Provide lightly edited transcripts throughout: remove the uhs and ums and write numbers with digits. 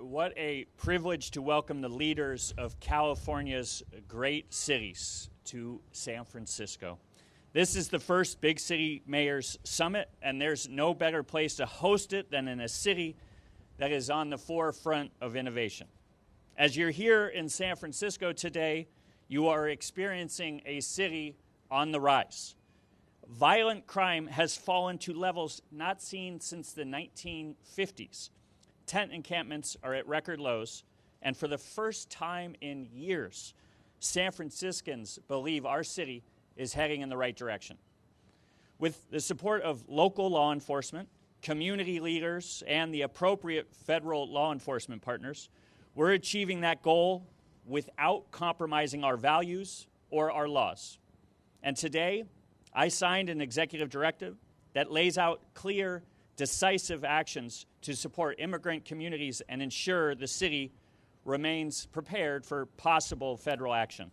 what a privilege to welcome the leaders of California's great cities to San Francisco. This is the first Big City Mayors Summit, and there's no better place to host it than in a city that is on the forefront of innovation. As you're here in San Francisco today, you are experiencing a city on the rise. Violent crime has fallen to levels not seen since the 1950s. Tent encampments are at record lows, and for the first time in years, San Franciscans believe our city is heading in the right direction. With the support of local law enforcement, community leaders, and the appropriate federal law enforcement partners, we're achieving that goal without compromising our values or our laws. And today, I signed an executive directive that lays out clear, decisive actions to support immigrant communities and ensure the city remains prepared for possible federal action.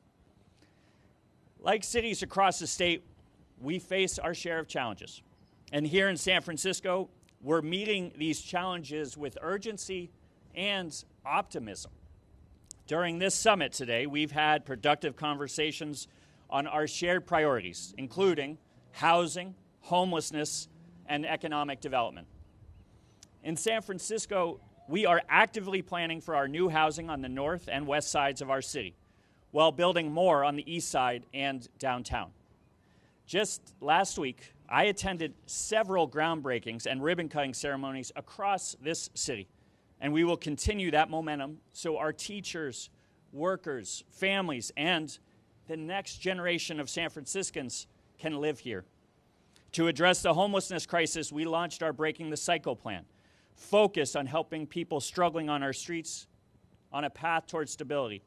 Like cities across the state, we face our share of challenges. And here in San Francisco, we're meeting these challenges with urgency and optimism. During this summit today, we've had productive conversations on our shared priorities, including housing, homelessness, and economic development. In San Francisco, we are actively planning for our new housing on the north and west sides of our city, while building more on the east side and downtown. Just last week, I attended several groundbreakings and ribbon-cutting ceremonies across this city, and we will continue that momentum so our teachers, workers, families, and the next generation of San Franciscans can live here. To address the homelessness crisis, we launched our Breaking the Cycle plan, focused on helping people struggling on our streets on a path towards stability.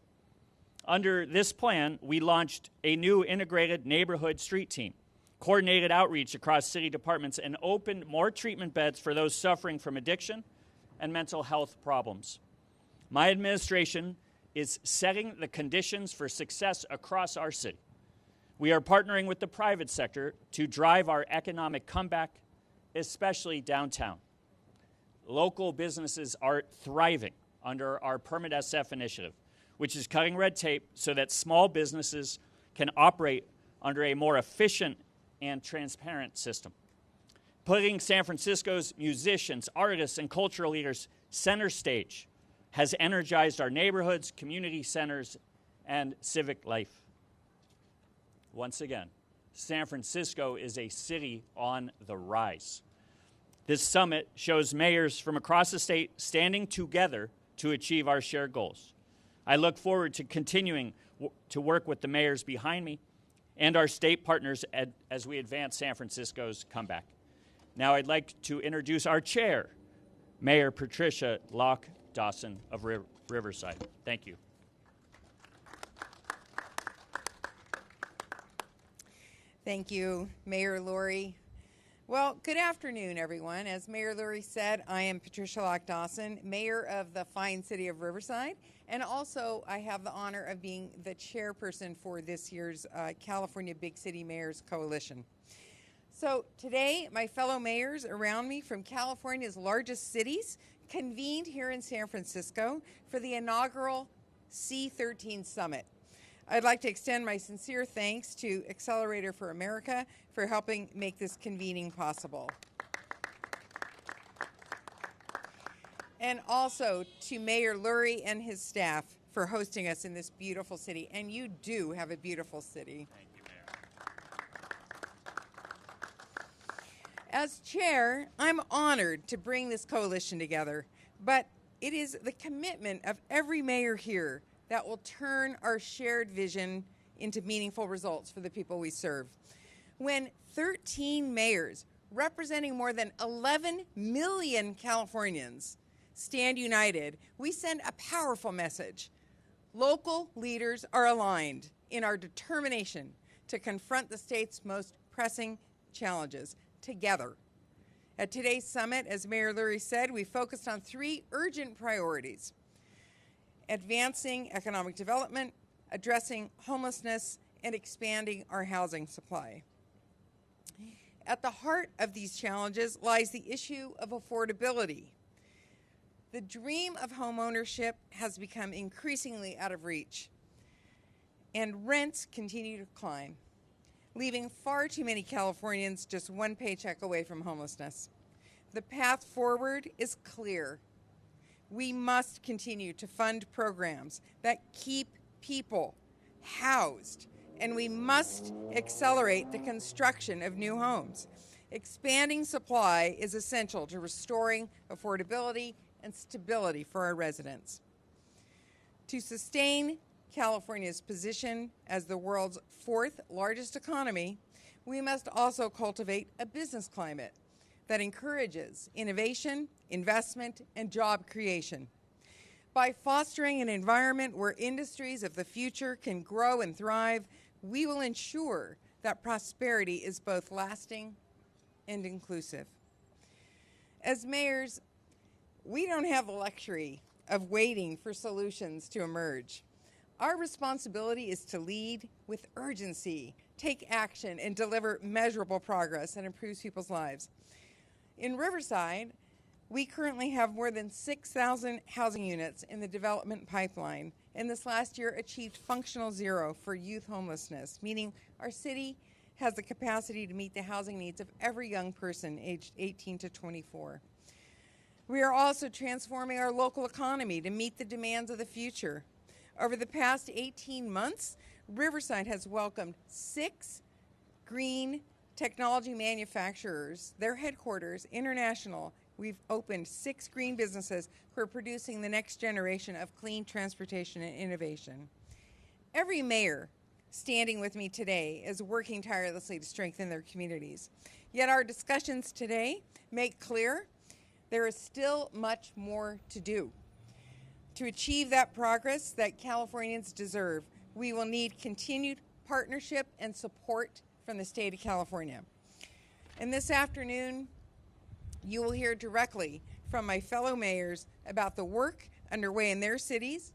Under this plan, we launched a new integrated neighborhood street team, coordinated outreach across city departments, and opened more treatment beds for those suffering from addiction and mental health problems. My administration is setting the conditions for success across our city. We are partnering with the private sector to drive our economic comeback, especially downtown. Local businesses are thriving under our Permit SF initiative, which is cutting red tape so that small businesses can operate under a more efficient and transparent system. Putting San Francisco's musicians, artists, and cultural leaders center stage has energized our neighborhoods, community centers, and civic life. Once again, San Francisco is a city on the rise. This summit shows mayors from across the state standing together to achieve our shared goals. I look forward to continuing to work with the mayors behind me and our state partners as we advance San Francisco's comeback. Now I'd like to introduce our chair, Mayor Patricia Locke Dawson of Riverside. Thank you. Thank you, Mayor Lurie. Well, good afternoon, everyone. As Mayor Lurie said, I am Patricia Locke Dawson, Mayor of the fine city of Riverside, and also I have the honor of being the chairperson for this year's California Big City Mayors Coalition. So today, my fellow mayors around me from California's largest cities convened here in San Francisco for the inaugural C13 Summit. I'd like to extend my sincere thanks to Accelerator for America for helping make this convening possible. And also to Mayor Lurie and his staff for hosting us in this beautiful city. And you do have a beautiful city. Thank you, Mayor. As chair, I'm honored to bring this coalition together, but it is the commitment of every mayor here that will turn our shared vision into meaningful results for the people we serve. When 13 mayors representing more than 11 million Californians stand united, we send a powerful message. Local leaders are aligned in our determination to confront the state's most pressing challenges together. At today's summit, as Mayor Lurie said, we focused on 3 urgent priorities: advancing economic development, addressing homelessness, and expanding our housing supply. At the heart of these challenges lies the issue of affordability. The dream of homeownership has become increasingly out of reach, and rents continue to climb, leaving far too many Californians just one paycheck away from homelessness. The path forward is clear. We must continue to fund programs that keep people housed, and we must accelerate the construction of new homes. Expanding supply is essential to restoring affordability and stability for our residents. To sustain California's position as the world's fourth largest economy, we must also cultivate a business climate that encourages innovation, investment, and job creation. By fostering an environment where industries of the future can grow and thrive, we will ensure that prosperity is both lasting and inclusive. As mayors, we don't have the luxury of waiting for solutions to emerge. Our responsibility is to lead with urgency, take action, and deliver measurable progress that improves people's lives. In Riverside, we currently have more than 6,000 housing units in the development pipeline, and this last year achieved functional zero for youth homelessness, meaning our city has the capacity to meet the housing needs of every young person aged 18 to 24. We are also transforming our local economy to meet the demands of the future. Over the past 18 months, Riverside has welcomed 6 green technology manufacturers, their headquarters, international. We've opened 6 green businesses who are producing the next generation of clean transportation and innovation. Every mayor standing with me today is working tirelessly to strengthen their communities. Yet our discussions today make clear there is still much more to do. To achieve that progress that Californians deserve, we will need continued partnership and support from the state of California. And this afternoon, you will hear directly from my fellow mayors about the work underway in their cities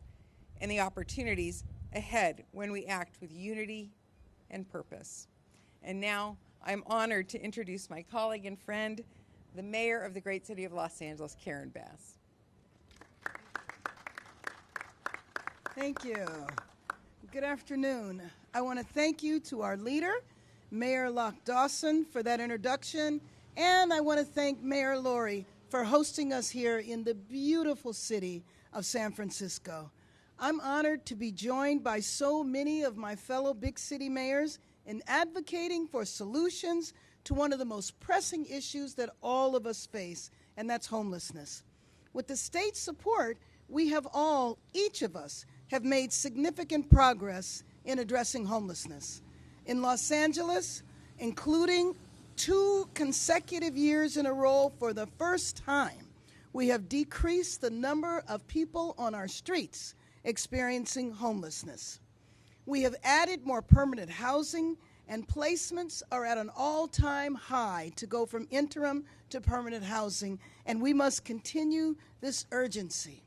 and the opportunities ahead when we act with unity and purpose. And now, I'm honored to introduce my colleague and friend, the mayor of the great city of Los Angeles, Karen Bass. Thank you. Good afternoon. I want to thank you to our leader, Mayor Locke Dawson, for that introduction, and I want to thank Mayor Lori for hosting us here in the beautiful city of San Francisco. I'm honored to be joined by so many of my fellow big city mayors in advocating for solutions to one of the most pressing issues that all of us face, and that's homelessness. With the state's support, we have each of us, have made significant progress in addressing homelessness. In Los Angeles, including 2 consecutive years in a row for the first time, we have decreased the number of people on our streets experiencing homelessness. We have added more permanent housing, and placements are at an all-time high to go from interim to permanent housing, and we must continue this urgency.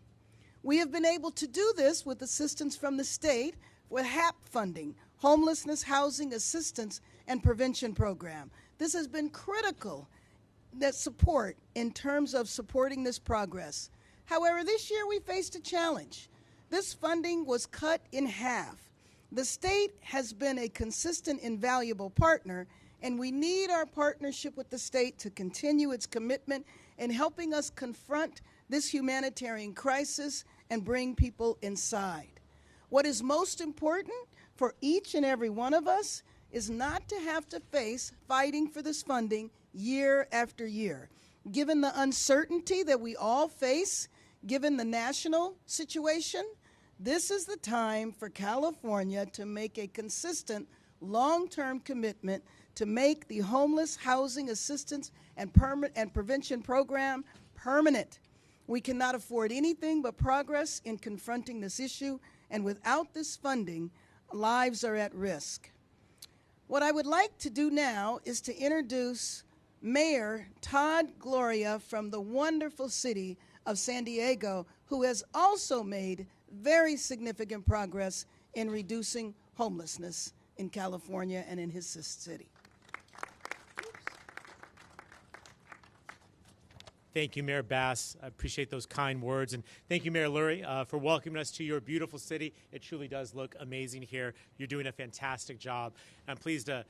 We have been able to do this with assistance from the state with HAP funding, Homelessness Housing Assistance and Prevention Program. This has been critical, that support in terms of supporting this progress. However, this year we faced a challenge. This funding was cut in half. The state has been a consistent, invaluable partner, and we need our partnership with the state to continue its commitment in helping us confront this humanitarian crisis and bring people inside. What is most important for each and every one of us is not to have to face fighting for this funding year after year. Given the uncertainty that we all face, given the national situation, this is the time for California to make a consistent, long-term commitment to make the Homeless Housing Assistance and Prevention Program permanent. We cannot afford anything but progress in confronting this issue, and without this funding, lives are at risk. What I would like to do now is to introduce Mayor Todd Gloria from the wonderful city of San Diego, who has also made very significant progress in reducing homelessness in California and in his city. Thank you, Mayor Bass. I appreciate those kind words. And thank you, Mayor Lurie, for welcoming us to your beautiful city. It truly does look amazing here. You're doing a fantastic job. I'm pleased to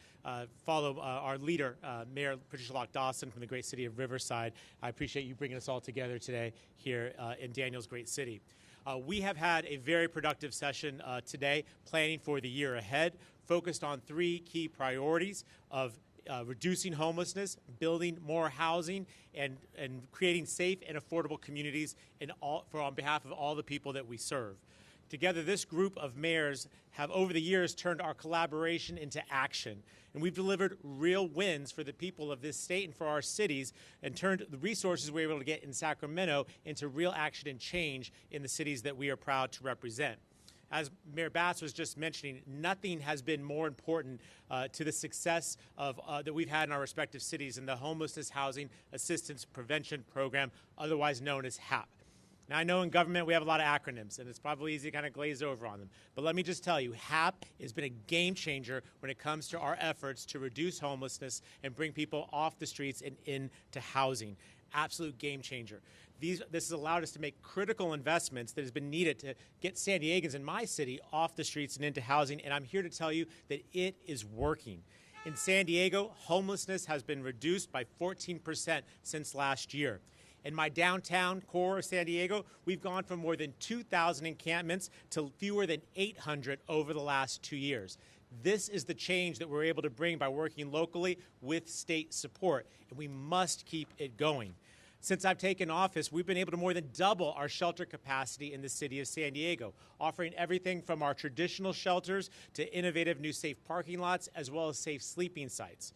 follow our leader, Mayor Patricia Locke Dawson from the great city of Riverside. I appreciate you bringing us all together today here in Daniel's great city. We have had a very productive session today, planning for the year ahead, focused on 3 key priorities of reducing homelessness, building more housing, and creating safe and affordable communities on behalf of all the people that we serve. Together, this group of mayors have over the years turned our collaboration into action. And we've delivered real wins for the people of this state and for our cities, and turned the resources we were able to get in Sacramento into real action and change in the cities that we are proud to represent. As Mayor Bass was just mentioning, nothing has been more important to the success of that we've had in our respective cities in the Homelessness Housing Assistance Prevention Program, otherwise known as HAP. Now, I know in government we have a lot of acronyms, and it's probably easy to kind of glaze over on them. But let me just tell you, HAP has been a game changer when it comes to our efforts to reduce homelessness and bring people off the streets and into housing. Absolute game changer. This has allowed us to make critical investments that has been needed to get San Diegans in my city off the streets and into housing, and I'm here to tell you that it is working. In San Diego, homelessness has been reduced by 14% since last year. In my downtown core of San Diego, we've gone from more than 2,000 encampments to fewer than 800 over the last 2 years. This is the change that we're able to bring by working locally with state support, and we must keep it going. Since I've taken office, we've been able to more than double our shelter capacity in the city of San Diego, offering everything from our traditional shelters to innovative new safe parking lots, as well as safe sleeping sites.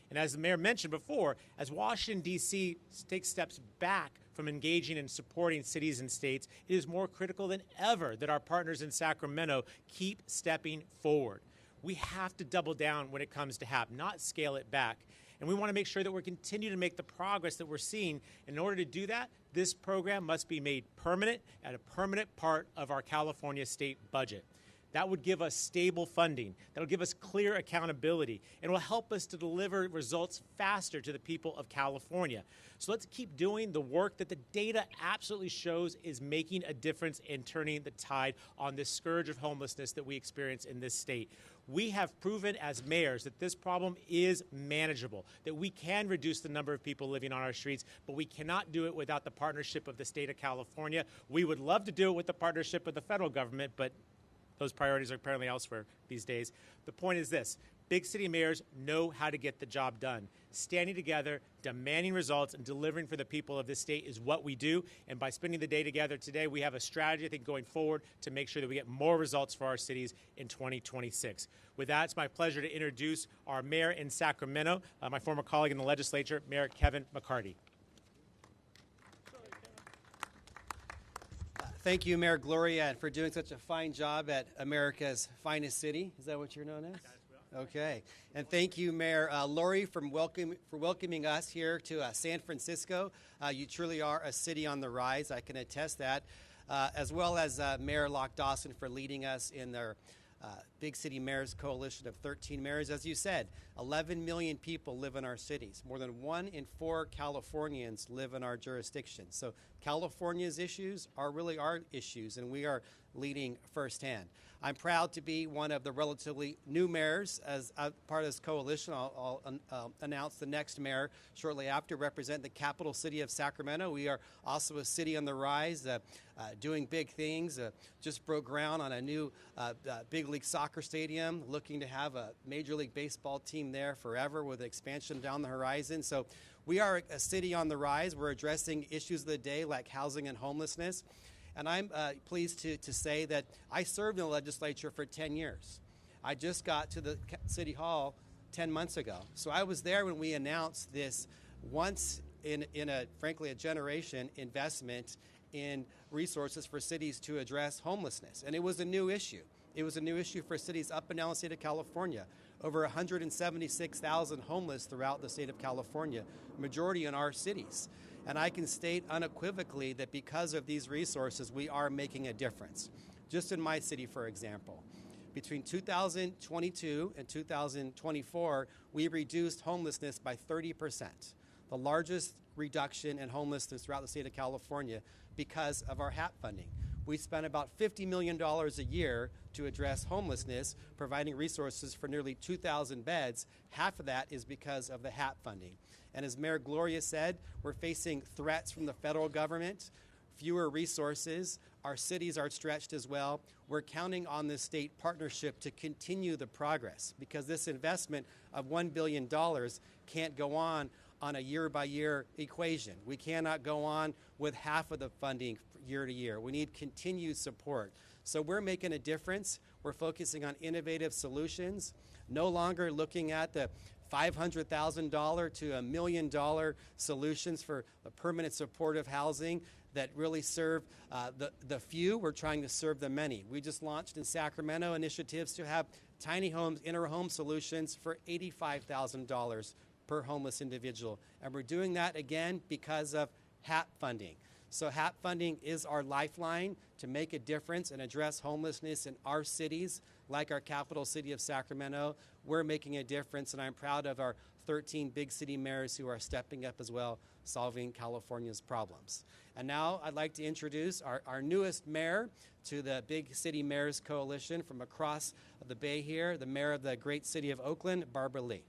And as the mayor mentioned before, as Washington, D.C. takes steps back from engaging and supporting cities and states, it is more critical than ever that our partners in Sacramento keep stepping forward. We have to double down when it comes to HAP, not scale it back. And we want to make sure that we're continuing to make the progress that we're seeing. In order to do that, this program must be made permanent and a permanent part of our California state budget. That would give us stable funding. That will give us clear accountability, and will help us to deliver results faster to the people of California. So let's keep doing the work that the data absolutely shows is making a difference in turning the tide on this scourge of homelessness that we experience in this state. We have proven as mayors that this problem is manageable, that we can reduce the number of people living on our streets, but we cannot do it without the partnership of the state of California. We would love to do it with the partnership of the federal government, but those priorities are apparently elsewhere these days. The point is this: big city mayors know how to get the job done. Standing together, demanding results, and delivering for the people of this state is what we do. And by spending the day together today, we have a strategy, I think, going forward to make sure that we get more results for our cities in 2026. With that, it's my pleasure to introduce our mayor in Sacramento, my former colleague in the legislature, Mayor Kevin McCarty. Thank you, Mayor Gloria, for doing such a fine job at America's finest city. Is that what you're known as? Okay. And thank you, Mayor Lurie, for welcoming us here to San Francisco. You truly are a city on the rise. I can attest that. As well as Mayor Locke Dawson for leading us in their Big City Mayors Coalition of 13 mayors. As you said, 11 million people live in our cities. More than 1 in 4 Californians live in our jurisdiction. So California's issues are really our issues, and we are leading firsthand. I'm proud to be one of the relatively new mayors. As part of this coalition, I'll announce the next mayor shortly after, represent the capital city of Sacramento. We are also a city on the rise, doing big things. Just broke ground on a new big league soccer stadium, looking to have a Major League Baseball team there forever with expansion down the horizon. So we are a city on the rise. We're addressing issues of the day like housing and homelessness. And I'm pleased to say that I served in the legislature for 10 years. I just got to the City Hall 10 months ago. So I was there when we announced this once in a, frankly, a generation investment in resources for cities to address homelessness. And it was a new issue. It was a new issue for cities up and down the state of California. Over 176,000 homeless throughout the state of California, majority in our cities. And I can state unequivocally that because of these resources, we are making a difference. Just in my city, for example, between 2022 and 2024, we reduced homelessness by 30%, the largest reduction in homelessness throughout the state of California because of our HAP funding. We spend about $50 million a year to address homelessness, providing resources for nearly 2,000 beds. Half of that is because of the HAP funding. And as Mayor Gloria said, we're facing threats from the federal government, fewer resources. Our cities are stretched as well. We're counting on this state partnership to continue the progress, because this investment of $1 billion can't go on a year-by-year equation. We cannot go on with half of the funding year to year. We need continued support. So we're making a difference. We're focusing on innovative solutions, no longer looking at the $500,000 to $1 million solutions for permanent supportive housing that really serve the few. We're trying to serve the many. We just launched in Sacramento initiatives to have tiny homes, inner home solutions for $85,000 per homeless individual. And we're doing that again because of HAP funding. So HAP funding is our lifeline to make a difference and address homelessness in our cities, like our capital city of Sacramento. We're making a difference, and I'm proud of our 13 big city mayors who are stepping up as well, solving California's problems. And now I'd like to introduce our newest mayor to the Big City Mayors Coalition from across the Bay here, the mayor of the great city of Oakland, Barbara Lee.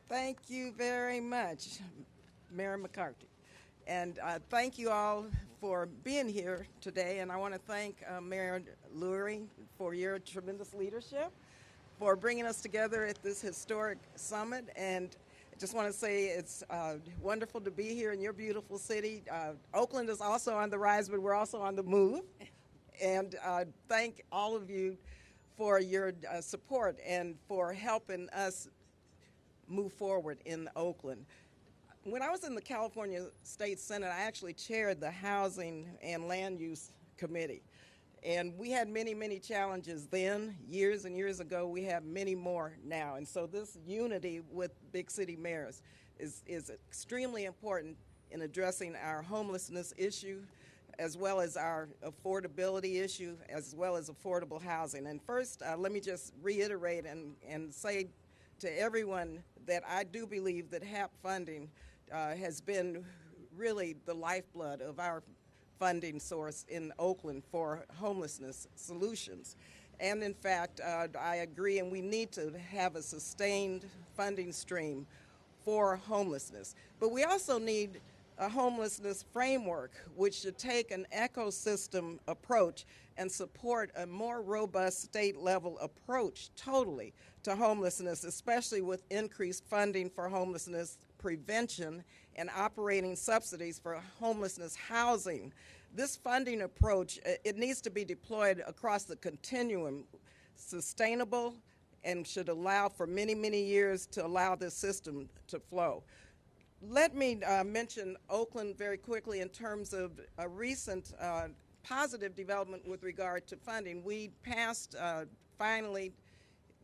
Thank you very much, Mayor McCarthy. And thank you all for being here today. And I want to thank Mayor Lurie for your tremendous leadership, for bringing us together at this historic summit. And I just want to say it's wonderful to be here in your beautiful city. Oakland is also on the rise, but we're also on the move. And thank all of you for your support and for helping us move forward in Oakland. When I was in the California State Senate, I actually chaired the Housing and Land Use Committee. And we had many, many challenges then. Years and years ago, we have many more now. And so this unity with big city mayors is extremely important in addressing our homelessness issue, as well as our affordability issue, as well as affordable housing. And first, let me just reiterate and say to everyone that I do believe that HAP funding has been really the lifeblood of our funding source in Oakland for homelessness solutions. And in fact, I agree, and we need to have a sustained funding stream for homelessness. But we also need a homelessness framework, which should take an ecosystem approach and support a more robust state-level approach totally to homelessness, especially with increased funding for homelessness prevention and operating subsidies for homelessness housing. This funding approach, it needs to be deployed across the continuum, sustainable, and should allow for many, many years to allow this system to flow. Let me mention Oakland very quickly in terms of a recent positive development with regard to funding. We passed finally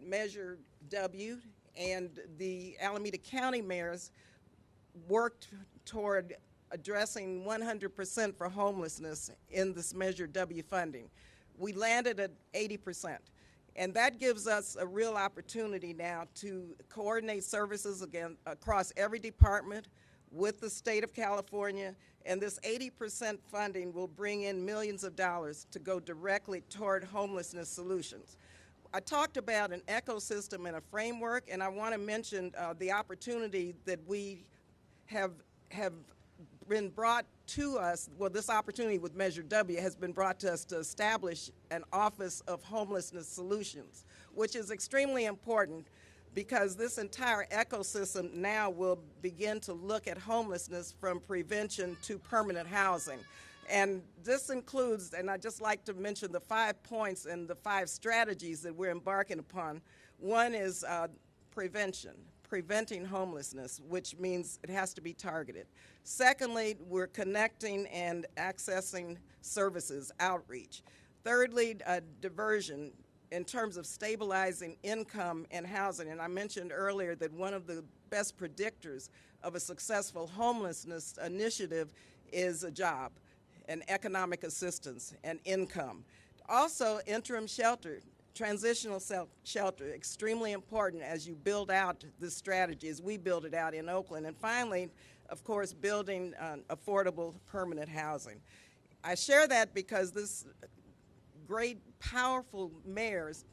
Measure W, and the Alameda County mayors worked toward addressing 100% for homelessness in this Measure W funding. We landed at 80%. And that gives us a real opportunity now to coordinate services again across every department with the state of California, and this 80% funding will bring in millions of dollars to go directly toward homelessness solutions. I talked about an ecosystem and a framework, and I want to mention the opportunity that we have been brought to us. Well, this opportunity with Measure W has been brought to us to establish an Office of Homelessness Solutions, which is extremely important because this entire ecosystem now will begin to look at homelessness from prevention to permanent housing. And this includes, and I'd just like to mention the 5 points and the 5 strategies that we're embarking upon. One is preventing homelessness, which means it has to be targeted. Secondly, we're connecting and accessing services, outreach. Thirdly, diversion in terms of stabilizing income and housing. And I mentioned earlier that one of the best predictors of a successful homelessness initiative is a job and economic assistance and income. Also, interim shelter transitional shelter, extremely important as you build out this strategy, as we build it out in Oakland. And finally, of course, building affordable permanent housing. I share that because this great, powerful mayors,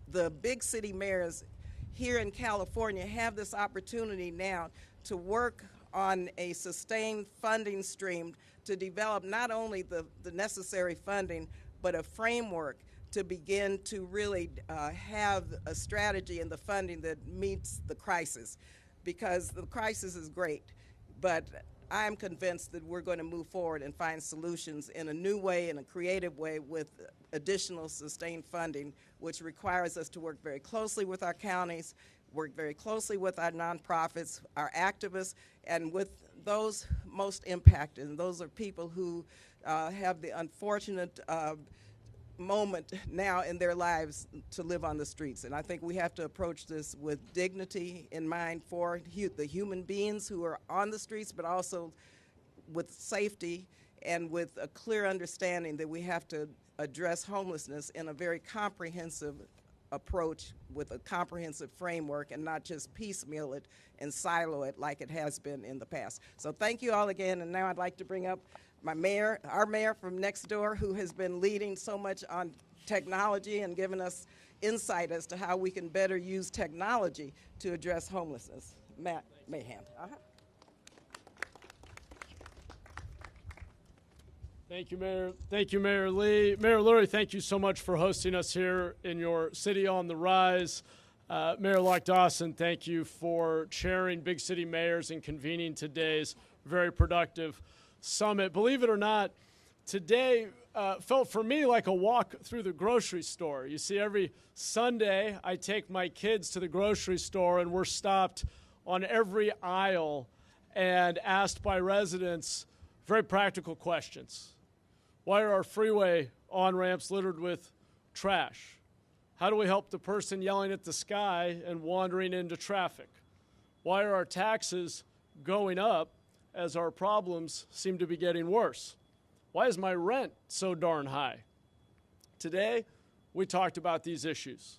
the big city mayors here in California have this opportunity now to work on a sustained funding stream to develop not only the necessary funding, but a framework to begin to really have a strategy and the funding that meets the crisis. Because the crisis is great, but I'm convinced that we're going to move forward and find solutions in a new way, in a creative way, with additional sustained funding, which requires us to work very closely with our counties, work very closely with our nonprofits, our activists, and with those most impacted. And those are people who have the unfortunate moment now in their lives to live on the streets. And I think we have to approach this with dignity in mind for the human beings who are on the streets, but also with safety and with a clear understanding that we have to address homelessness in a very comprehensive approach with a comprehensive framework and not just piecemeal it and silo it like it has been in the past. So thank you all again, and now I'd like to bring up our mayor from next door, who has been leading so much on technology and giving us insight as to how we can better use technology to address homelessness. Matt Mahan. Thank you, Mayor. Thank you, Mayor Lee. Mayor Lurie, thank you so much for hosting us here in your City on the Rise. Mayor Locke Dawson, thank you for chairing Big City Mayors and convening today's very productive summit. Believe it or not, today felt for me like a walk through the grocery store. You see, every Sunday I take my kids to the grocery store and we're stopped on every aisle and asked by residents very practical questions. Why are our freeway on-ramps littered with trash? How do we help the person yelling at the sky and wandering into traffic? Why are our taxes going up as our problems seem to be getting worse? Why is my rent so darn high? Today, we talked about these issues.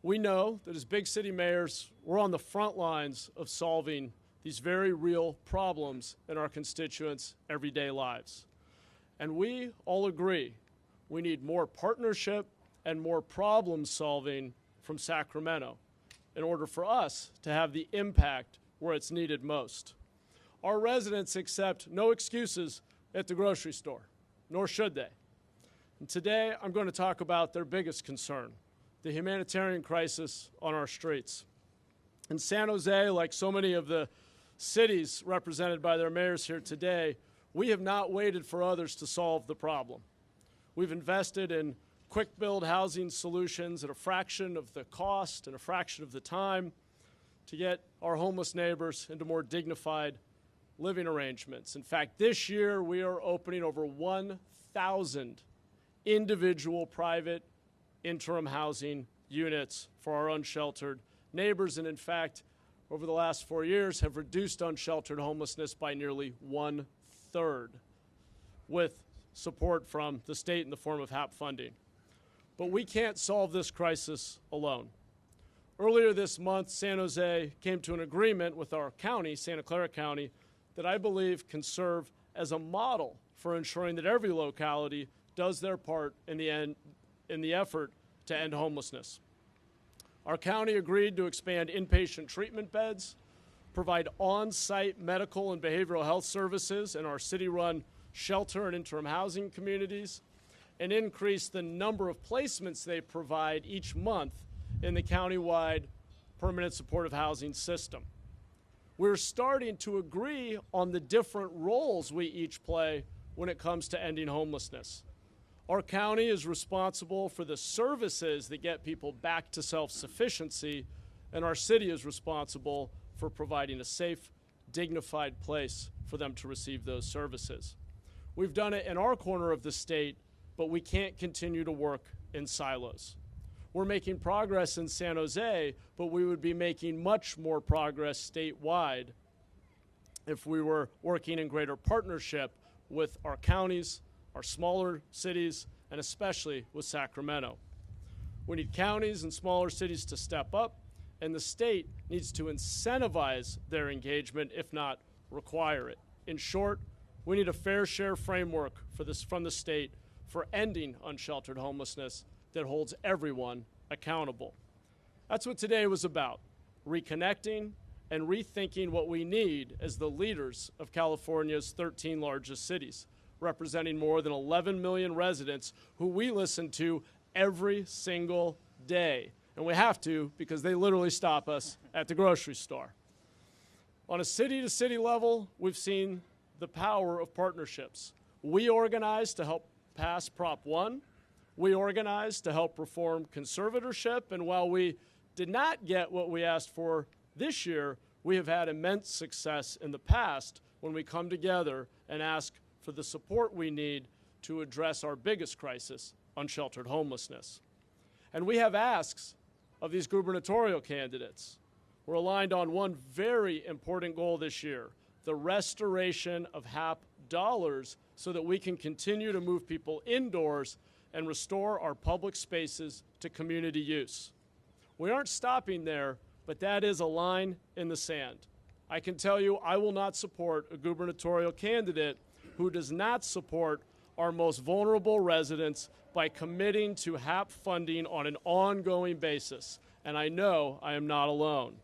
We know that as big city mayors, we're on the front lines of solving these very real problems in our constituents' everyday lives. And we all agree we need more partnership and more problem solving from Sacramento in order for us to have the impact where it's needed most. Our residents accept no excuses at the grocery store, nor should they. And today, I'm going to talk about their biggest concern, the humanitarian crisis on our streets. In San Jose, like so many of the cities represented by their mayors here today, we have not waited for others to solve the problem. We've invested in quick-build housing solutions at a fraction of the cost and a fraction of the time to get our homeless neighbors into more dignified living arrangements. In fact, this year we are opening over 1,000 individual private interim housing units for our unsheltered neighbors, and in fact, over the last 4 years have reduced unsheltered homelessness by nearly 1/3 with support from the state in the form of HAP funding. But we can't solve this crisis alone. Earlier this month, San Jose came to an agreement with our county, Santa Clara County, that I believe can serve as a model for ensuring that every locality does their part in the effort to end homelessness. Our county agreed to expand inpatient treatment beds, provide on-site medical and behavioral health services in our city-run shelter and interim housing communities, and increase the number of placements they provide each month in the countywide permanent supportive housing system. We're starting to agree on the different roles we each play when it comes to ending homelessness. Our county is responsible for the services that get people back to self-sufficiency, and our city is responsible for providing a safe, dignified place for them to receive those services. We've done it in our corner of the state, but we can't continue to work in silos. We're making progress in San Jose, but we would be making much more progress statewide if we were working in greater partnership with our counties, our smaller cities, and especially with Sacramento. We need counties and smaller cities to step up, and the state needs to incentivize their engagement, if not require it. In short, we need a fair share framework from the state for ending unsheltered homelessness that holds everyone accountable. That's what today was about, reconnecting and rethinking what we need as the leaders of California's 13 largest cities, representing more than 11 million residents who we listen to every single day. And we have to because they literally stop us at the grocery store. On a city-to-city level, we've seen the power of partnerships. We organized to help pass Prop 1. We organized to help reform conservatorship. And while we did not get what we asked for this year, we have had immense success in the past when we come together and ask for the support we need to address our biggest crisis, unsheltered homelessness. And we have asks of these gubernatorial candidates. We're aligned on one very important goal this year, the restoration of HAP dollars so that we can continue to move people indoors and restore our public spaces to community use. We aren't stopping there, but that is a line in the sand. I can tell you I will not support a gubernatorial candidate who does not support our most vulnerable residents by committing to HAP funding on an ongoing basis. And I know I am not alone.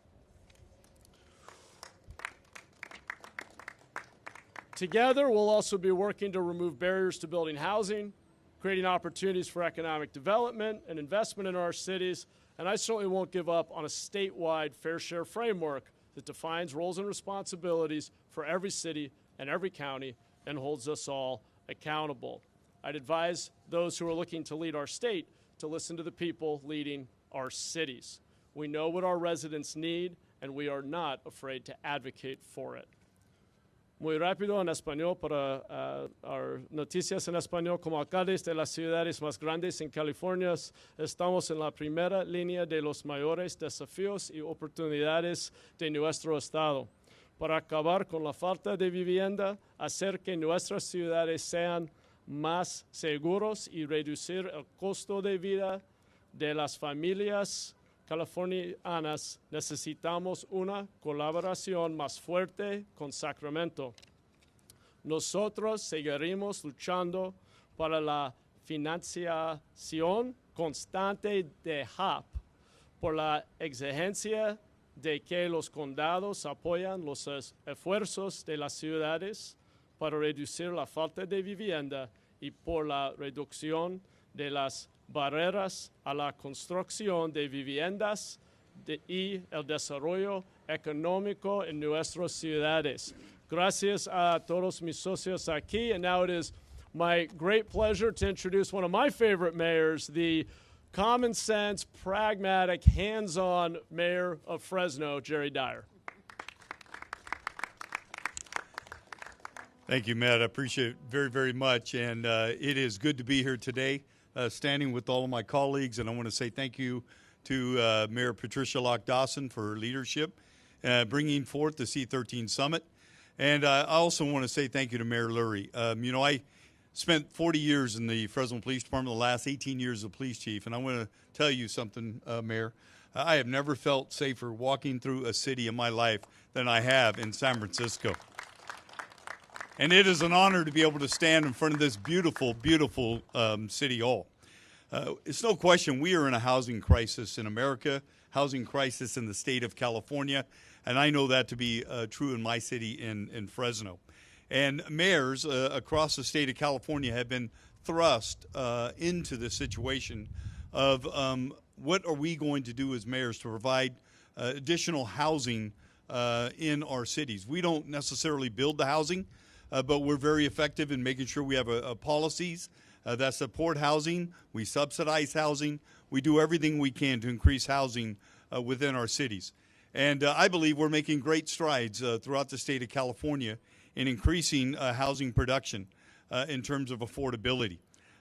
Together, we'll also be working to remove barriers to building housing, creating opportunities for economic development and investment in our cities, and I certainly won't give up on a statewide fair share framework that defines roles and responsibilities for every city and every county and holds us all accountable. I'd advise those who are looking to lead our state to listen to the people leading our cities. We know what our residents need, and we are not afraid to advocate for it. Muy rápido en español para our noticias en español. Como alcaldes de las ciudades más grandes en California, estamos en la primera línea de los mayores desafíos y oportunidades de nuestro estado. Para acabar con la falta de vivienda, hacer que nuestras ciudades sean más seguros y reducir el costo de vida de las familias californianas, necesitamos una colaboración más fuerte con Sacramento. Nosotros seguiremos luchando para la financiación constante de HAP, por la exigencia de que los condados apoyan los esfuerzos de las ciudades para reducir la falta de vivienda y por la reducción de las barreras a la construcción de viviendas y el desarrollo económico en nuestras ciudades. Gracias a todos mis socios aquí, and now it is my great pleasure to introduce one of my favorite mayors, the common sense, pragmatic, hands-on mayor of Fresno, Jerry Dyer. Thank you, Matt. I appreciate it very, very much, and it is good to be here today. Standing with all of my colleagues, and I want to say thank you to Mayor Patricia Locke Dawson for her leadership, bringing forth the C13 Summit. And I also want to say thank you to Mayor Lurie. I spent 40 years in the Fresno Police Department, the last 18 years as police chief, and I want to tell you something, Mayor. I have never felt safer walking through a city in my life than I have in San Francisco. And it is an honor to be able to stand in front of this beautiful, beautiful city hall. It's no question we are in a housing crisis in America, housing crisis in the state of California, and I know that to be true in my city in Fresno. And mayors across the state of California have been thrust into the situation of what are we going to do as mayors to provide additional housing in our cities. We don't necessarily build the housing, but we're very effective in making sure we have policies that support housing. We subsidize housing. We do everything we can to increase housing within our cities. And I believe we're making great strides throughout the state of California in increasing housing production in terms of affordability.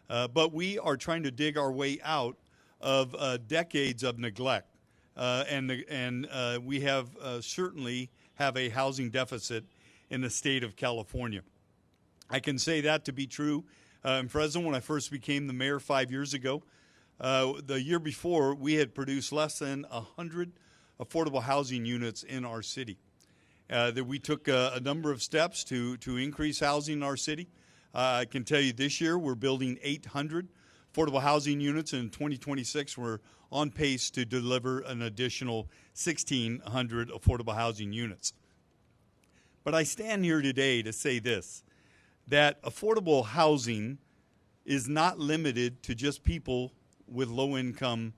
But we are trying to dig our way out of decades of neglect. And we have certainly have a housing deficit in the state of California. I can say that to be true in Fresno. When I first became the mayor 5 years ago, The year before, we had produced less than 100 affordable housing units in our city. That we took a number of steps to increase housing in our city. I can tell you this year we're building 800 affordable housing units. In 2026, we're on pace to deliver an additional 1,600 affordable housing units. But I stand here today to say this, that affordable housing is not limited to just people with low-income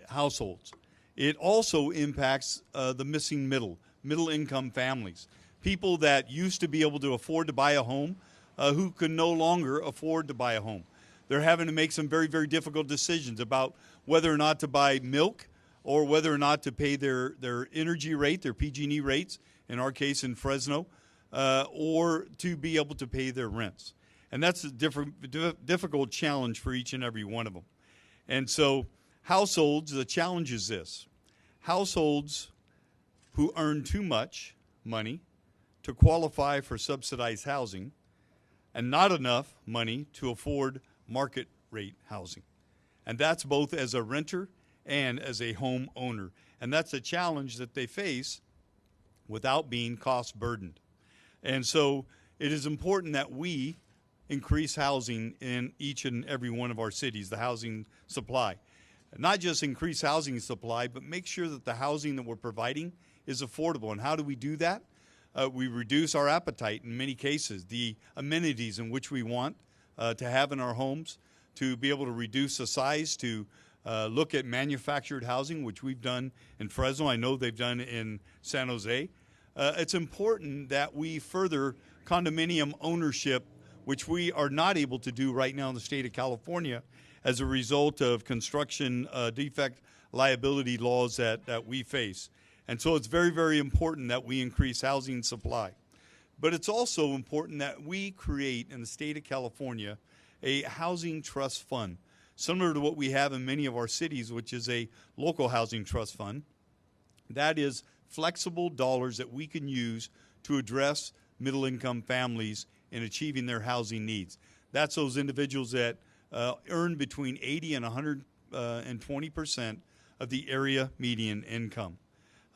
households. It also impacts the missing middle-income families, people that used to be able to afford to buy a home who can no longer afford to buy a home. They're having to make some very, very difficult decisions about whether or not to buy milk or whether or not to pay their energy rate, their PG&E rates, in our case in Fresno, or to be able to pay their rents. And that's a difficult challenge for each and every one of them. And so households, the challenge is this. Households who earn too much money to qualify for subsidized housing and not enough money to afford market rate housing. And that's both as a renter and as a home owner. And that's a challenge that they face without being cost burdened. And so it is important that we increase housing in each and every one of our cities, the housing supply. Not just increase housing supply, but make sure that the housing that we're providing is affordable. And how do we do that? We reduce our appetite in many cases, the amenities in which we want to have in our homes, to be able to reduce the size, to look at manufactured housing, which we've done in Fresno. I know they've done in San Jose. It's important that we further condominium ownership, which we are not able to do right now in the state of California as a result of construction defect liability laws that we face. And so it's very, very important that we increase housing supply. But it's also important that we create in the state of California a housing trust fund, similar to what we have in many of our cities, which is a local housing trust fund. That is flexible dollars that we can use to address middle-income families in achieving their housing needs. That's those individuals that earn between 80 and 120% of the area median income.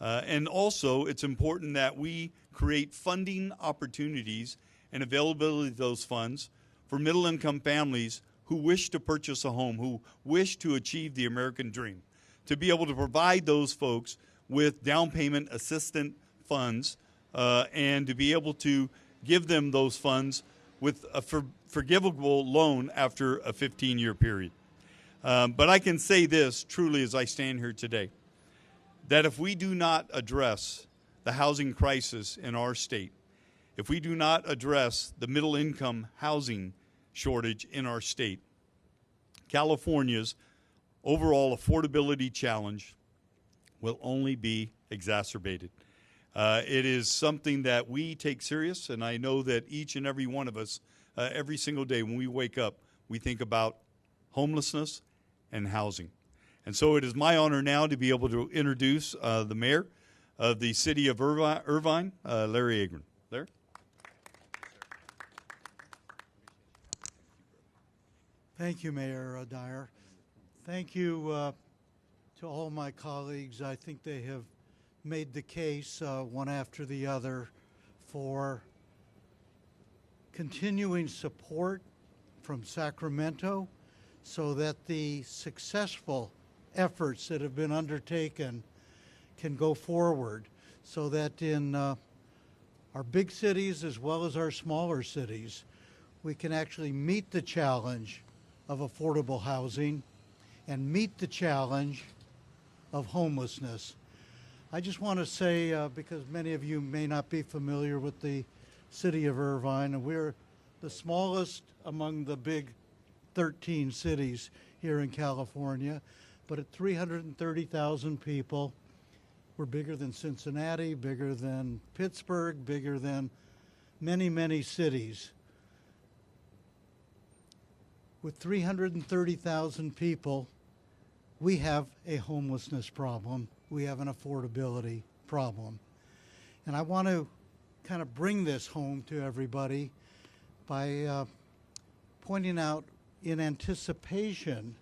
And also, it's important that we create funding opportunities and availability of those funds for middle-income families who wish to purchase a home, who wish to achieve the American dream, to be able to provide those folks with down payment assistance funds and to be able to give them those funds with a forgivable loan after a 15-year period. But I can say this truly as I stand here today, that if we do not address the housing crisis in our state, if we do not address the middle-income housing shortage in our state, California's overall affordability challenge will only be exacerbated. It is something that we take serious, and I know that each and every one of us, every single day when we wake up, we think about homelessness and housing. And so it is my honor now to be able to introduce the mayor of the city of Irvine, Larry Agron. Larry? Thank you, Mayor Dyer. Thank you to all my colleagues. I think they have made the case one after the other for continuing support from Sacramento so that the successful efforts that have been undertaken can go forward, so that in our big cities as well as our smaller cities, we can actually meet the challenge of affordable housing and meet the challenge of homelessness. I just want to say, because many of you may not be familiar with the city of Irvine, and we're the smallest among the big 13 cities here in California, but at 330,000 people, we're bigger than Cincinnati, bigger than Pittsburgh, bigger than many, many cities. With 330,000 people, we have a homelessness problem. We have an affordability problem. And I want to kind of bring this home to everybody by pointing out, in anticipation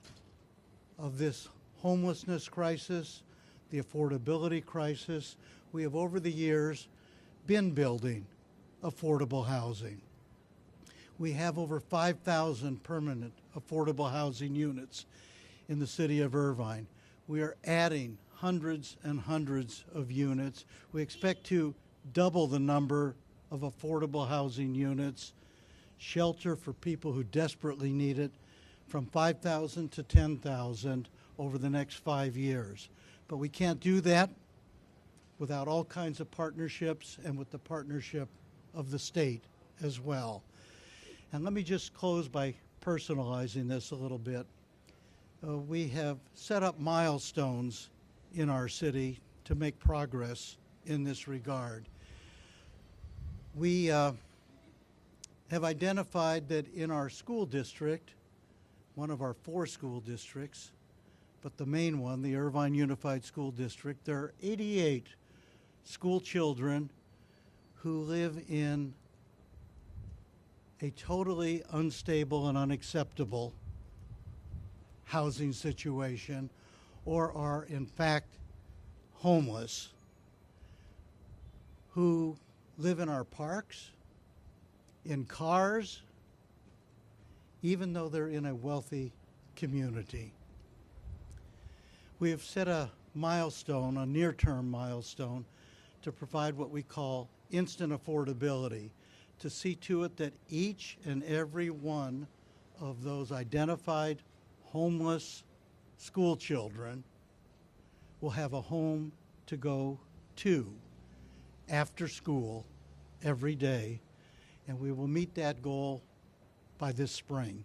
of this homelessness crisis, the affordability crisis. We have over the years been building affordable housing. We have over 5,000 permanent affordable housing units in the city of Irvine. We are adding hundreds and hundreds of units. We expect to double the number of affordable housing units, shelter for people who desperately need it, from 5,000 to 10,000 over the next 5 years. But we can't do that without all kinds of partnerships and with the partnership of the state as well. And let me just close by personalizing this a little bit. We have set up milestones in our city to make progress in this regard. We have identified that in our school district, one of our 4 school districts, but the main one, the Irvine Unified School District, there are 88 school children who live in a totally unstable and unacceptable housing situation, or are in fact homeless, who live in our parks, in cars, even though they're in a wealthy community. We have set a milestone, a near-term milestone, to provide what we call instant affordability, to see to it that each and every one of those identified homeless school children will have a home to go to after school every day, and we will meet that goal by this spring.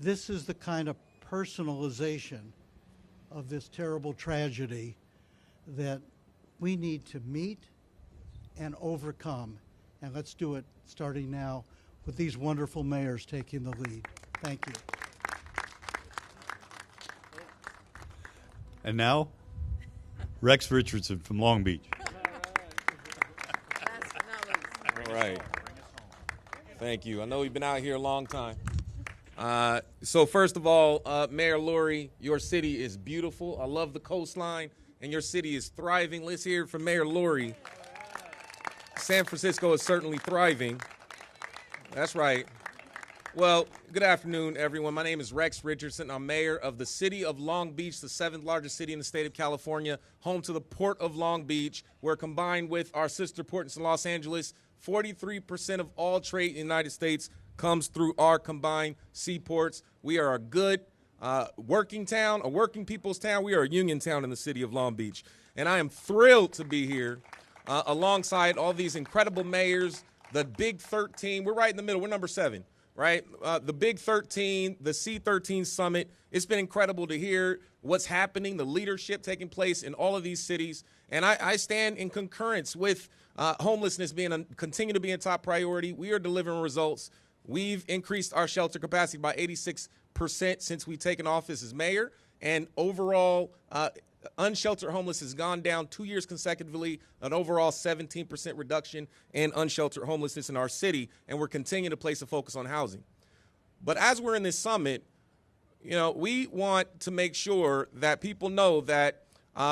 This is the kind of personalization of this terrible tragedy that we need to meet and overcome. And let's do it starting now with these wonderful mayors taking the lead. Thank you. And now, Rex Richardson from Long Beach. All right. Thank you. I know you've been out here a long time. So first of all, Mayor Lurie, your city is beautiful. I love the coastline, and your city is thriving. Let's hear it from Mayor Lurie. San Francisco is certainly thriving. That's right. Well, good afternoon, everyone. My name is Rex Richardson. I'm mayor of the city of Long Beach, the 7th largest city in the state of California, home to the Port of Long Beach, where combined with our sister port in Los Angeles, 43% of all trade in the United States comes through our combined seaports. We are a good working town, a working people's town. We are a union town in the city of Long Beach. And I am thrilled to be here alongside all these incredible mayors, the Big 13. We're right in the middle. We're number 7, right? The Big 13, the C13 Summit. It's been incredible to hear what's happening, the leadership taking place in all of these cities. And I stand in concurrence with homelessness continue to be a top priority. We are delivering results. We've increased our shelter capacity by 86% since we've taken office as mayor. And overall, unsheltered homeless has gone down 2 years consecutively, an overall 17% reduction in unsheltered homelessness in our city, and we're continuing to place a focus on housing. But as we're in this summit, you know, we want to make sure that people know that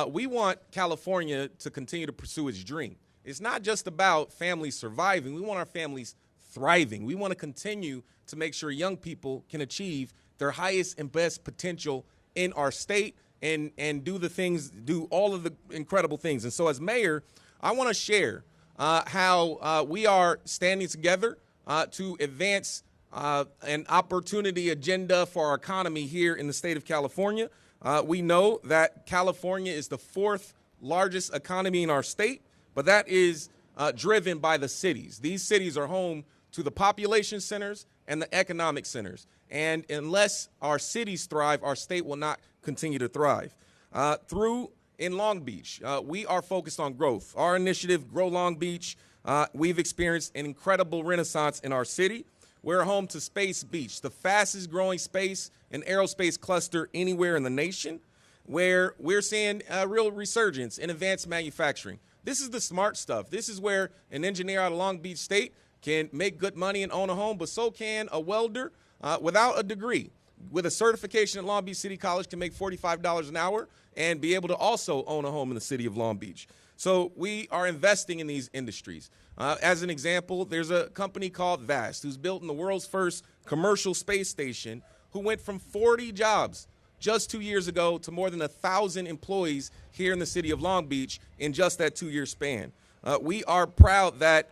we want California to continue to pursue its dream. It's not just about families surviving. We want our families thriving. We want to continue to make sure young people can achieve their highest and best potential in our state and do all of the incredible things. And so as mayor, I want to share how we are standing together to advance an opportunity agenda for our economy here in the state of California. We know that California is the 4th largest economy in our state, but that is driven by the cities. These cities are home to the population centers and the economic centers. And unless our cities thrive, our state will not continue to thrive. In Long Beach, we are focused on growth. Our initiative, Grow Long Beach, we've experienced an incredible renaissance in our city. We're home to Space Beach, the fastest growing space and aerospace cluster anywhere in the nation, where we're seeing a real resurgence in advanced manufacturing. This is the smart stuff. This is where an engineer out of Long Beach State can make good money and own a home, but so can a welder without a degree. with a certification at Long Beach City College can make $45 an hour and be able to also own a home in the city of Long Beach. So we are investing in these industries. As an example, there's a company called VAST who's building the world's first commercial space station, who went from 40 jobs just 2 years ago to more than 1,000 employees here in the city of Long Beach in just that 2-year span. We are proud that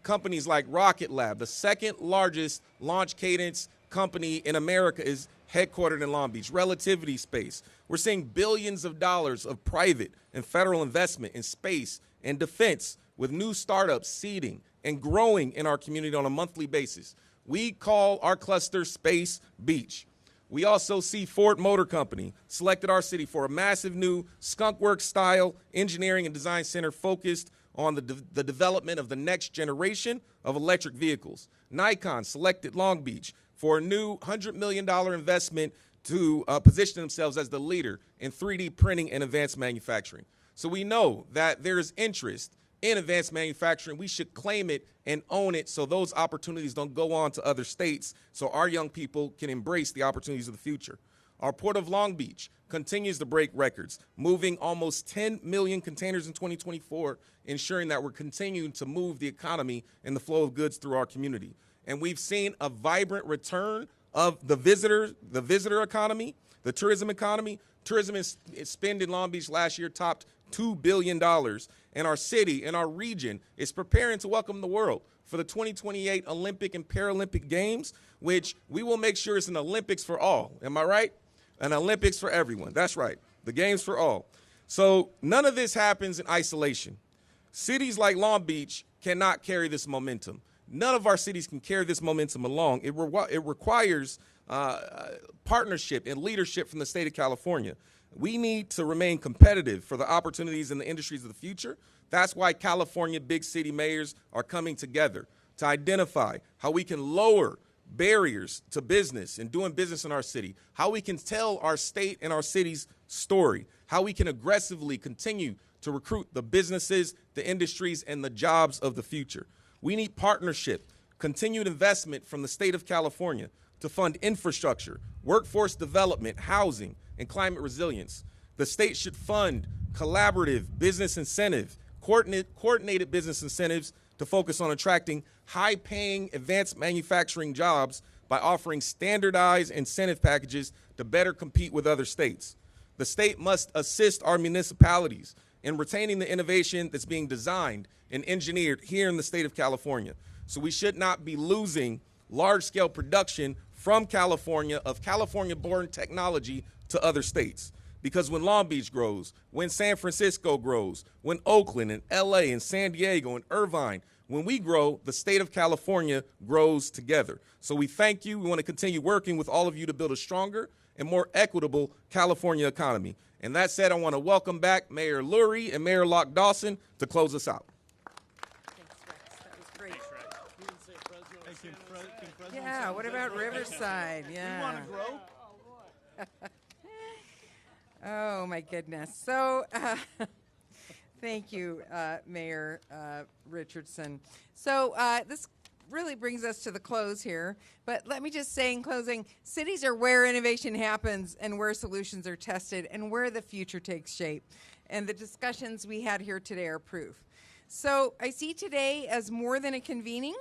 companies like Rocket Lab, the second largest launch cadence company in America, is headquartered in Long Beach. Relativity Space. We're seeing billions of dollars of private and federal investment in space and defense, with new startups seeding and growing in our community on a monthly basis. We call our cluster Space Beach. We also see Ford Motor Company selected our city for a massive new skunkworks-style engineering and design center focused on the development of the next generation of electric vehicles. Nikon selected Long Beach for a new $100 million investment to position themselves as the leader in 3D printing and advanced manufacturing. So we know that there is interest in advanced manufacturing. We should claim it and own it so those opportunities don't go on to other states, so our young people can embrace the opportunities of the future. Our Port of Long Beach continues to break records, moving almost 10 million containers in 2024, ensuring that we're continuing to move the economy and the flow of goods through our community. And we've seen a vibrant return of the visitor economy, the tourism economy. Tourism spend in Long Beach last year topped $2 billion, and our city and our region is preparing to welcome the world for the 2028 Olympic and Paralympic Games, which we will make sure it's an Olympics for all. Am I right? An Olympics for everyone. That's right. The Games for all. So none of this happens in isolation. Cities like Long Beach cannot carry this momentum. None of our cities can carry this momentum along. It requires partnership and leadership from the state of California. We need to remain competitive for the opportunities in the industries of the future. That's why California big city mayors are coming together to identify how we can lower barriers to business and doing business in our city, how we can tell our state and our city's story, how we can aggressively continue to recruit the businesses, the industries, and the jobs of the future. We need partnership, continued investment from the state of California to fund infrastructure, workforce development, housing, and climate resilience. The state should fund collaborative business incentive, coordinated business incentives to focus on attracting high-paying advanced manufacturing jobs by offering standardized incentive packages to better compete with other states. The state must assist our municipalities in retaining the innovation that's being designed and engineered here in the state of California. So we should not be losing large-scale production from California of California-born technology to other states. Because when Long Beach grows, when San Francisco grows, when Oakland and LA and San Diego and Irvine, when we grow, the state of California grows together. So we thank you. We want to continue working with all of you to build a stronger and more equitable California economy. And that said, I want to welcome back Mayor Lurie and Mayor Locke Dawson to close us out. Thanks, Rex. That was great. Yeah, what about Riverside? Yeah. We want to grow. Oh, my goodness. So, thank you, Mayor Richardson. So, this really brings us to the close here. But let me just say in closing, cities are where innovation happens and where solutions are tested and where the future takes shape. And the discussions we had here today are proof. So, I see today as more than a convening.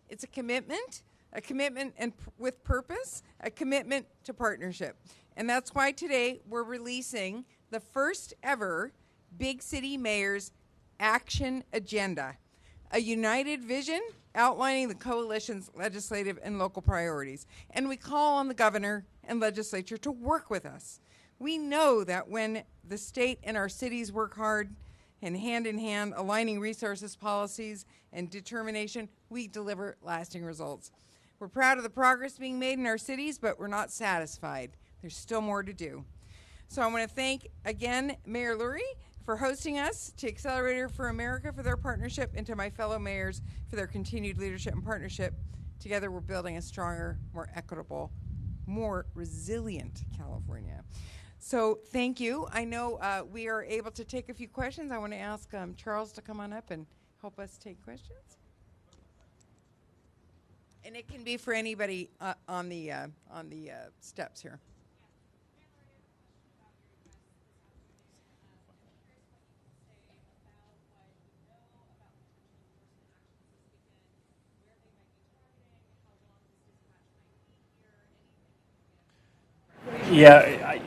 It's a commitment and with purpose, a commitment to partnership. And that's why today we're releasing the first ever Big City Mayors Action Agenda, a united vision outlining the coalition's legislative and local priorities. And we call on the governor and legislature to work with us. We know that when the state and our cities work hard and hand in hand, aligning resources, policies, and determination, we deliver lasting results. We're proud of the progress being made in our cities, but we're not satisfied. There's still more to do. So I want to thank, again, Mayor Lurie for hosting us, to Accelerator for America for their partnership, and to my fellow mayors for their continued leadership and partnership. Together, we're building a stronger, more equitable, more resilient California. So thank you. I know we are able to take a few questions. I want to ask Charles to come on up and help us take questions. And it can be for anybody on the steps here. Yeah,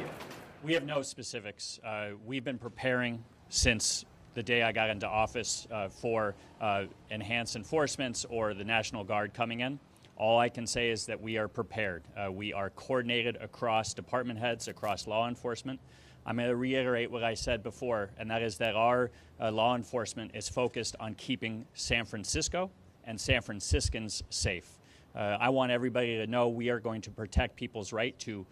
we have no specifics. We've been preparing since the day I got into office for enhanced enforcements or the National Guard coming in. All I can say is that we are prepared. We are coordinated across department heads, across law enforcement. I'm going to reiterate what I said before, and that is that our law enforcement is focused on keeping San Francisco and San Franciscans safe. I want everybody to know we are going to protect people's right to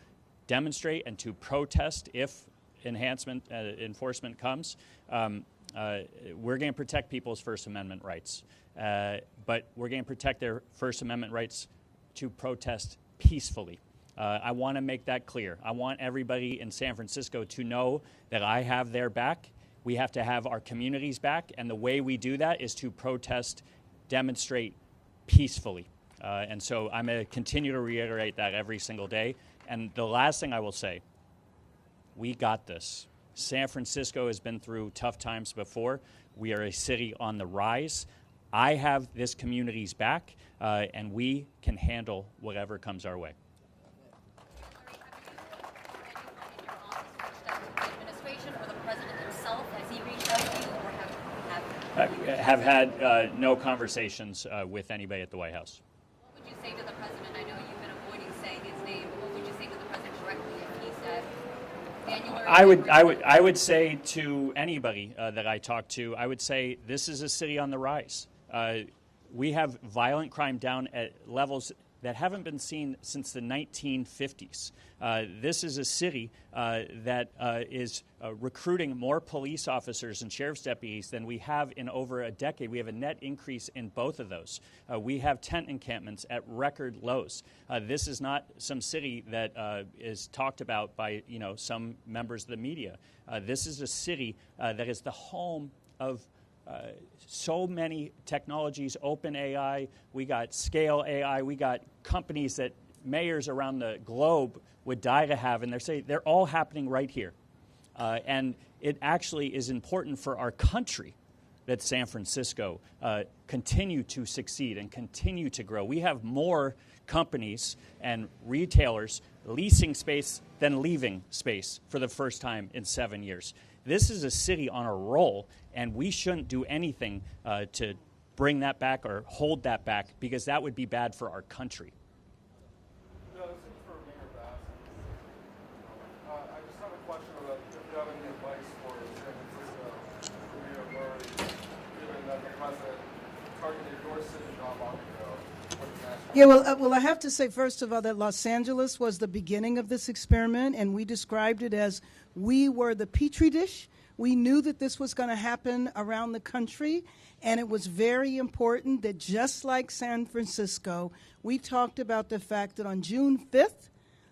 demonstrate and to protest if enforcement comes. We're going to protect people's First Amendment rights, but we're going to protect their First Amendment rights to protest peacefully. I want to make that clear. I want everybody in San Francisco to know that I have their back. We have to have our communities back, and the way we do that is to protest, demonstrate peacefully. And so I'm going to continue to reiterate that every single day. And the last thing I will say, we got this. San Francisco has been through tough times before. We are a city on the rise. I have this community's back, and we can handle whatever comes our way. Have had no conversations with anybody at the White House. What would you say to the president? I know you've been avoiding saying his name, but what would you say to the president directly if he said January? I would say to anybody that I talk to, I would say this is a city on the rise. We have violent crime down at levels that haven't been seen since the 1950s. This is a city that is recruiting more police officers and sheriff's deputies than we have in over a decade. We have a net increase in both of those. We have tent encampments at record lows. This is not some city that is talked about by some members of the media. This is a city that is the home of so many technologies, open AI, we got scale AI, we got companies that mayors around the globe would die to have, and they're all happening right here. And it actually is important for our country that San Francisco continue to succeed and continue to grow. We have more companies and retailers leasing space than leaving space for the first time in 7 years. This is a city on a roll, and we shouldn't do anything to bring that back or hold that back, because that would be bad for our country. No, this is for Mayor Bass. I just have a question about if you have any advice for San Francisco, Mayor Lurie, given that the president targeted your city not long ago. Yeah, well, I have to say, first of all, that Los Angeles was the beginning of this experiment, and we described it as we were the petri dish. We knew that this was going to happen around the country, and it was very important that just like San Francisco, we talked about the fact that on June 5th,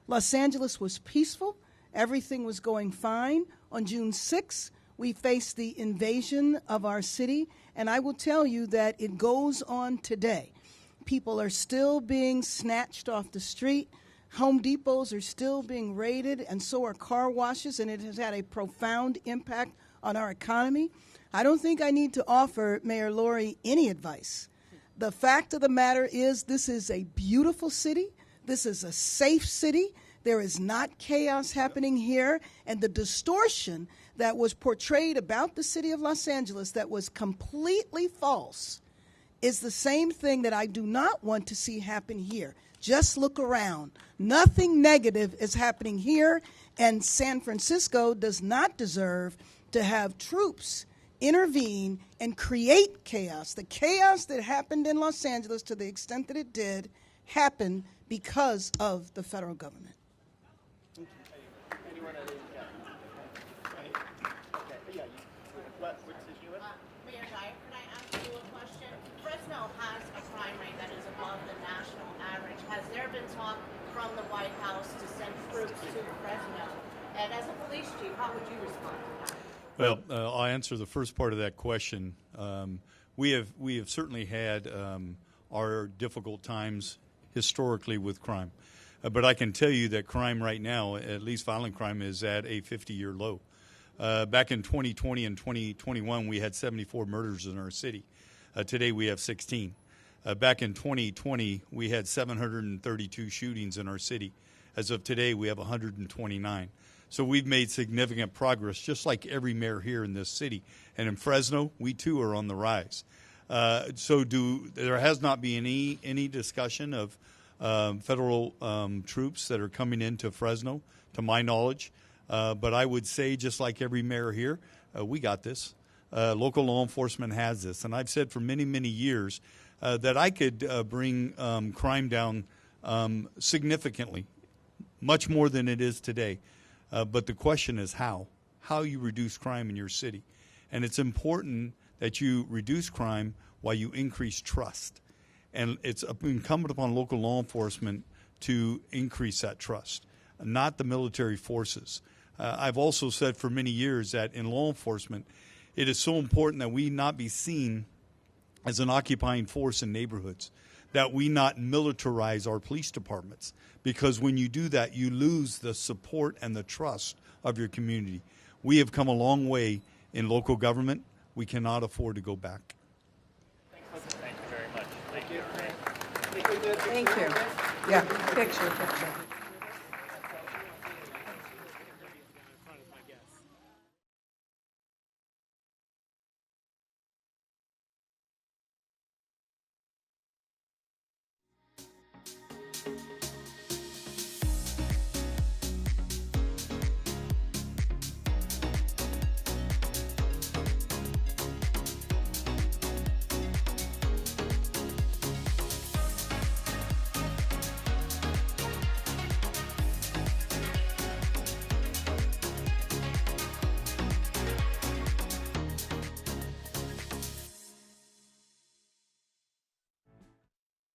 Los Angeles was peaceful. Everything was going fine. On June 6th, we faced the invasion of our city, and I will tell you that it goes on today. People are still being snatched off the street. Home Depots are still being raided, and so are car washes, and it has had a profound impact on our economy. I don't think I need to offer Mayor Lurie any advice. The fact of the matter is this is a beautiful city. This is a safe city. There is not chaos happening here, and the distortion that was portrayed about the city of Los Angeles that was completely false is the same thing that I do not want to see happen here. Just look around. Nothing negative is happening here, and San Francisco does not deserve to have troops intervene and create chaos. The chaos that happened in Los Angeles, to the extent that it did, happened because of the federal government. Mayor Dyer, can I ask you a question? Fresno has a crime rate that is above the national average. Has there been talk from the White House to send troops to Fresno? And as a police chief, how would you respond to that? Well, I'll answer the first part of that question. We have certainly had our difficult times historically with crime. But I can tell you that crime right now, at least violent crime, is at a 50-year low. Back in 2020 and 2021, we had 74 murders in our city. Today we have 16. Back in 2020, we had 732 shootings in our city. As of today, we have 129. So we've made significant progress, just like every mayor here in this city. And in Fresno, we too are on the rise. There has not been any discussion of federal troops that are coming into Fresno, to my knowledge. But I would say, just like every mayor here, we got this. Local law enforcement has this. And I've said for many, many years that I could bring crime down significantly, much more than it is today. But the question is how you reduce crime in your city. And it's important that you reduce crime while you increase trust. And it's incumbent upon local law enforcement to increase that trust, not the military forces. I've also said for many years that in law enforcement, it is so important that we not be seen as an occupying force in neighborhoods, that we not militarize our police departments. Because when you do that, you lose the support and the trust of your community. We have come a long way in local government. We cannot afford to go back. Thank you very much. Thank you. Thank you. Yeah, picture.